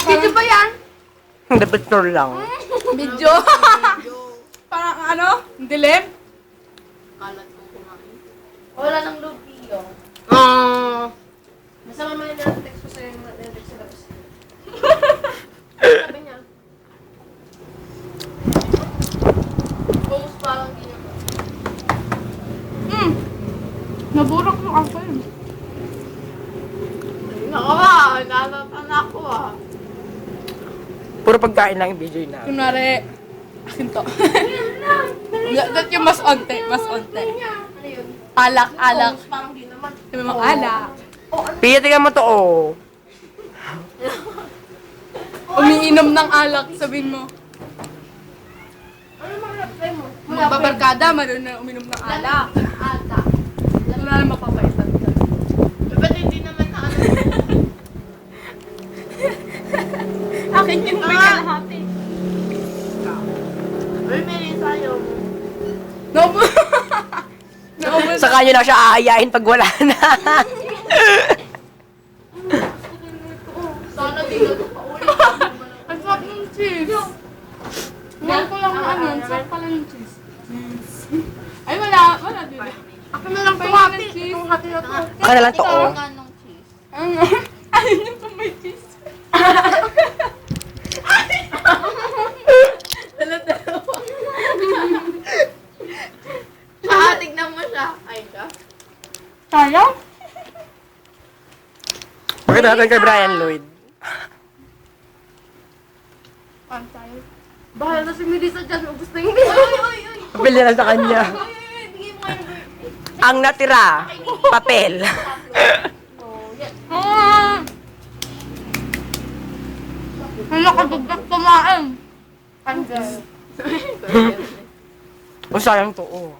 Video ba yan? Hindi, picture lang. Video. Parang ano? Dilim? Kalat kong kumain. Wala nang lupio. Masama naman yung text ko sa'yo yung text sa labas. Sabi niya. Kung parang hindi niya. Naburok yung ako yun. Nakawa, natatan ako ah. Puro pagkain lang yung video na. Kunwari, akin to. That yung mas onte, mas onte. Ano yun? Alak, alak. Parang di naman. Sabi mo, alak. Pia, tingnan mo to, oh. Umiinom ng alak, sabihin mo. Ano mga reply mo? Magbabarkada, marunong na uminom ng alak. Ata. Wala na mapapaitan ka. Ba't hindi naman na ano? Akin yung may kalahati. Uy, may rin tayo. Naubos. Naubos. Sa kanya lang siya aayain pag wala na. Sana di na ito paulit. Ang sarap ng cheese. Ngayon ko lang na ano, ang sarap pala ng cheese. Ay, wala din. Ako na lang Pahingin ng tumati. cheese. Itong hati na to. Ako na lang to, oh. Ganong cheese. Ayun yung pang may cheese. Dala-dalawa. Ah, tignan mo siya. Ay ka. Sayang? Pakita natin kay Brian Lloyd. Pantay. Bahala na si Melissa dyan. Ubus na yung Uy! Papel na lang sa kanya. Bigay mo nga yung Ang natira, papel. Oh, yan. Hala ka dugdak kumain. Andal. O sayang to, oh.